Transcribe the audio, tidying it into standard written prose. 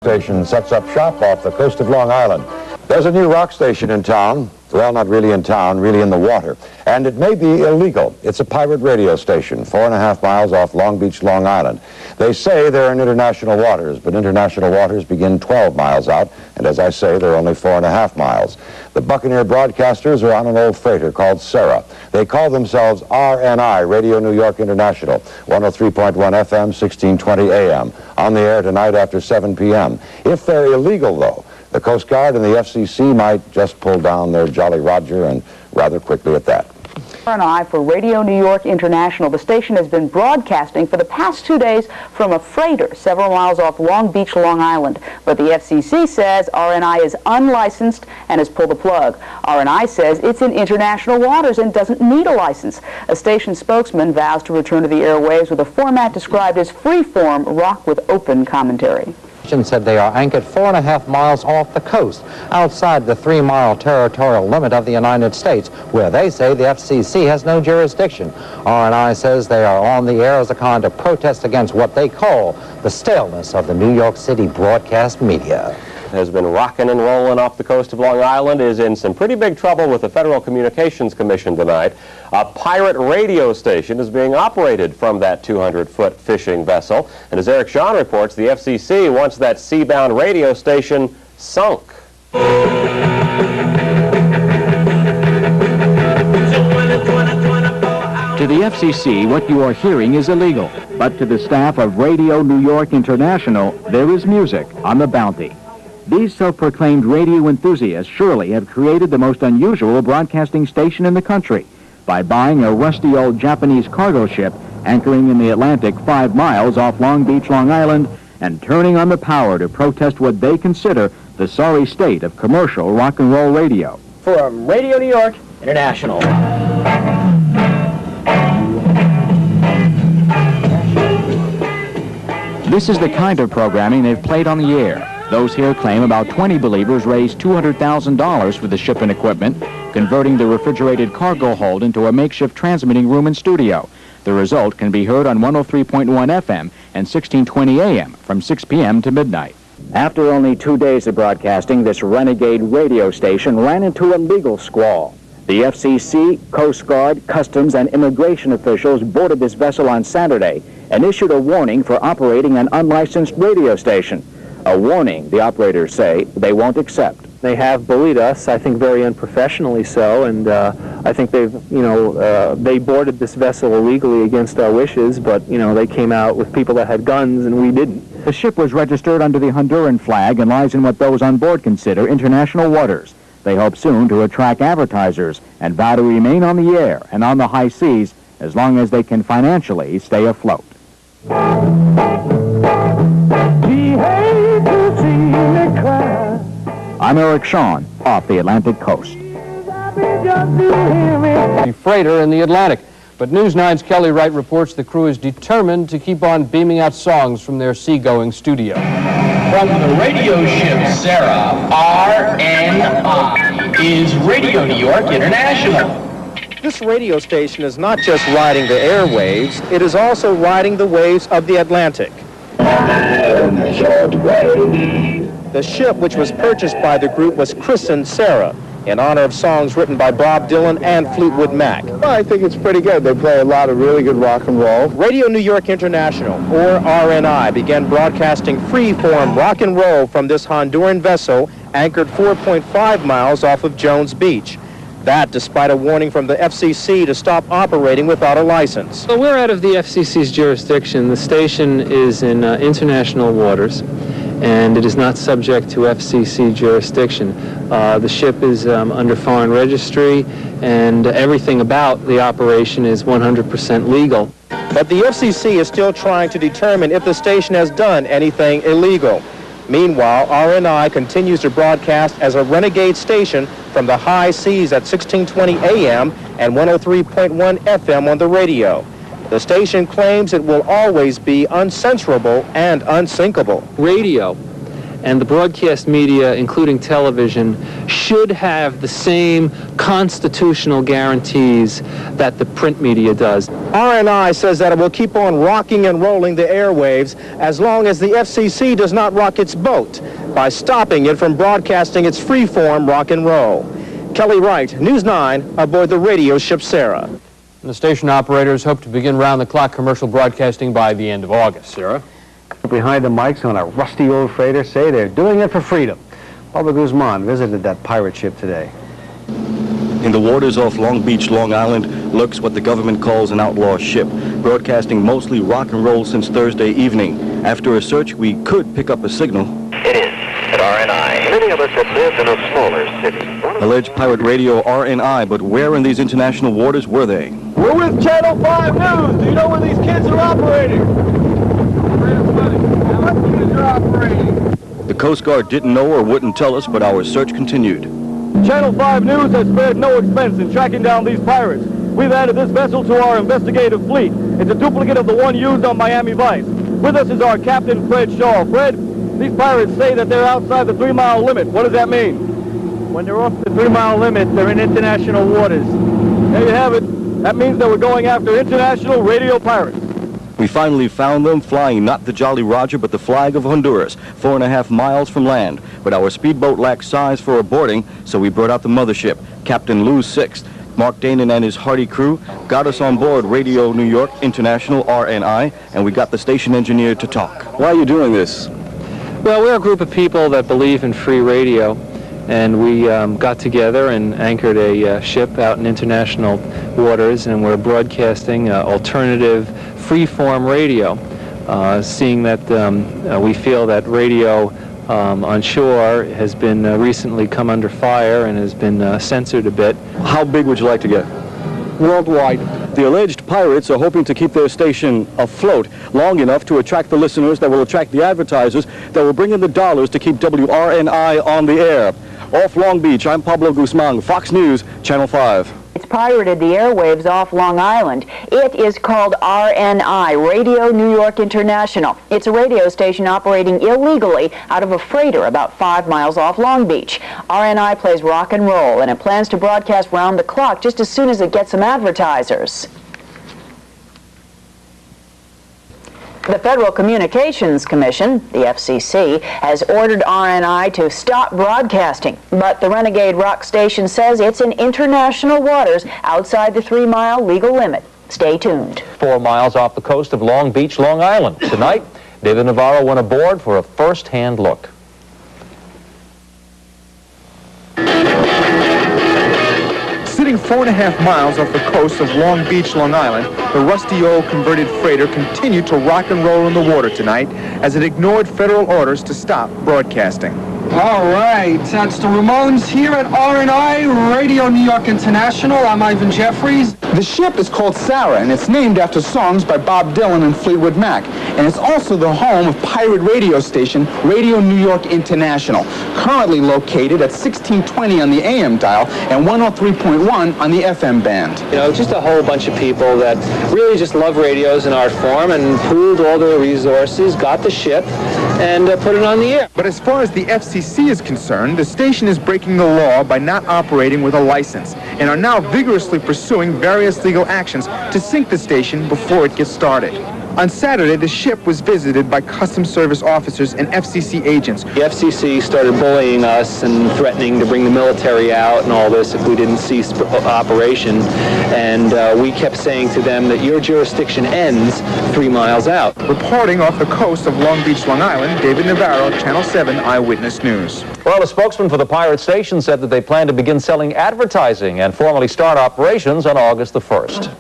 Station sets up shop off the coast of Long Island. There's a new rock station in town. Well, not really in town, really in the water. And it may be illegal. It's a pirate radio station, 4.5 miles off Long Beach, Long Island. They say they're in international waters, but international waters begin 12 miles out, and as I say, they're only 4.5 miles. The Buccaneer broadcasters are on an old freighter called Sarah. They call themselves RNI, Radio New York International, 103.1 FM, 1620 AM, on the air tonight after 7 p.m. If they're illegal, though, the Coast Guard and the FCC might just pull down their Jolly Roger, and rather quickly at that. RNI for Radio New York International. The station has been broadcasting for the past 2 days from a freighter several miles off Long Beach, Long Island. But the FCC says RNI is unlicensed and has pulled the plug. RNI says it's in international waters and doesn't need a license. A station spokesman vows to return to the airwaves with a format described as free-form rock with open commentary. Said they are anchored 4.5 miles off the coast, outside the 3-mile territorial limit of the United States, where they say the FCC has no jurisdiction. RNI says they are on the air as a kind of protest against what they call the staleness of the New York City broadcast media. Has been rocking and rolling off the coast of Long Island, is in some pretty big trouble with the Federal Communications Commission tonight. A pirate radio station is being operated from that 200-foot fishing vessel. And as Eric Shawn reports, the FCC wants that sea-bound radio station sunk. To the FCC, what you are hearing is illegal. But to the staff of Radio New York International, there is music on the bounty. These self-proclaimed radio enthusiasts surely have created the most unusual broadcasting station in the country by buying a rusty old Japanese cargo ship anchoring in the Atlantic 5 miles off Long Beach, Long Island, and turning on the power to protest what they consider the sorry state of commercial rock and roll radio. From Radio New York International. This is the kind of programming they've played on the air. Those here claim about 20 believers raised $200,000 for the ship and equipment, converting the refrigerated cargo hold into a makeshift transmitting room and studio. The result can be heard on 103.1 FM and 1620 AM from 6 p.m. to midnight. After only 2 days of broadcasting, this renegade radio station ran into a legal squall. The FCC, Coast Guard, Customs, and immigration officials boarded this vessel on Saturday and issued a warning for operating an unlicensed radio station. A warning, the operators say, they won't accept. They have bullied us, I think very unprofessionally so, and I think they've, they boarded this vessel illegally against our wishes, but, they came out with people that had guns and we didn't. The ship was registered under the Honduran flag and lies in what those on board consider international waters. They hope soon to attract advertisers and vow to remain on the air and on the high seas as long as they can financially stay afloat. I'm Eric Shawn, off the Atlantic coast. A freighter in the Atlantic. But News 9's Kelly Wright reports the crew is determined to keep on beaming out songs from their seagoing studio. From the radio ship Sarah, RNI is Radio New York International. This radio station is not just riding the airwaves, it is also riding the waves of the Atlantic. The ship, which was purchased by the group, was christened Sarah, in honor of songs written by Bob Dylan and Fleetwood Mac. Well, I think it's pretty good. They play a lot of really good rock and roll. Radio New York International, or RNI, began broadcasting free-form rock and roll from this Honduran vessel anchored 4.5 miles off of Jones Beach. That despite a warning from the FCC to stop operating without a license. Well, we're out of the FCC's jurisdiction. The station is in international waters, and it is not subject to FCC jurisdiction. The ship is under foreign registry, and everything about the operation is 100% legal. But the FCC is still trying to determine if the station has done anything illegal. Meanwhile, RNI continues to broadcast as a renegade station from the high seas at 1620 AM and 103.1 FM on the radio. The station claims it will always be uncensorable and unsinkable. Radio and the broadcast media, including television, should have the same constitutional guarantees that the print media does. RNI says that it will keep on rocking and rolling the airwaves as long as the FCC does not rock its boat by stopping it from broadcasting its free-form rock and roll. Kelly Wright, News 9, aboard the radio ship Sarah. And the station operators hope to begin round-the-clock commercial broadcasting by the end of August. Sarah? Behind the mics on a rusty old freighter say they're doing it for freedom. Pablo Guzman visited that pirate ship today. In the waters off Long Beach, Long Island, lurks what the government calls an outlaw ship, broadcasting mostly rock and roll since Thursday evening. After a search, we could pick up a signal. It is at RNI. Many of us have lived in a smaller city. Alleged pirate radio RNI, but where in these international waters were they? We're with Channel 5 News. Do you know where these kids are operating? The Coast Guard didn't know or wouldn't tell us, but our search continued. Channel 5 News has spared no expense in tracking down these pirates. We've added this vessel to our investigative fleet. It's a duplicate of the one used on Miami Vice. With us is our Captain Fred Shaw. Fred, these pirates say that they're outside the 3-mile limit. What does that mean? When they're off the 3-mile limit, they're in international waters. There you have it. That means that we're going after international radio pirates. We finally found them flying not the Jolly Roger, but the flag of Honduras, 4.5 miles from land. But our speedboat lacked size for a boarding, so we brought out the mothership, Captain Lou's 6th. Mark Danon and his hardy crew got us on board Radio New York International, RNI, and we got the station engineer to talk. Why are you doing this? Well, we're a group of people that believe in free radio, and we got together and anchored a ship out in international waters, and we're broadcasting alternative free-form radio, seeing that we feel that radio on shore has been recently come under fire and has been censored a bit. How big would you like to get? Worldwide. The alleged pirates are hoping to keep their station afloat long enough to attract the listeners that will attract the advertisers that will bring in the dollars to keep WRNI on the air. Off Long Beach, I'm Pablo Guzman, Fox News, Channel 5. It's pirated the airwaves off Long Island. It is called RNI, Radio New York International. It's a radio station operating illegally out of a freighter about 5 miles off Long Beach. RNI plays rock and roll, and it plans to broadcast round the clock just as soon as it gets some advertisers. The Federal Communications Commission, the FCC, has ordered RNI to stop broadcasting, but the renegade rock station says it's in international waters outside the 3-mile legal limit. Stay tuned. 4 miles off the coast of Long Beach, Long Island. Tonight, David Navarro went aboard for a first-hand look. Sitting 4.5 miles off the coast of Long Beach, Long Island, the rusty old converted freighter continued to rock and roll in the water tonight as it ignored federal orders to stop broadcasting. All right, that's the Ramones here at RNI, Radio New York International. I'm Ivan Jeffries. The ship is called Sarah, and it's named after songs by Bob Dylan and Fleetwood Mac. And it's also the home of pirate radio station Radio New York International, currently located at 1620 on the AM dial and 103.1 on the FM band. You know, just a whole bunch of people that really just love radios in art form and pooled all their resources, got the ship, and put it on the air. But as far as the FCC is concerned, the station is breaking the law by not operating with a license and are now vigorously pursuing various legal actions to sink the station before it gets started. On Saturday, the ship was visited by Customs Service officers and FCC agents. The FCC started bullying us and threatening to bring the military out and all this if we didn't cease operation. And we kept saying to them that your jurisdiction ends 3 miles out. Reporting off the coast of Long Beach, Long Island, David Navarro, Channel 7 Eyewitness News. Well, a spokesman for the pirate station said that they plan to begin selling advertising and formally start operations on August the 1st.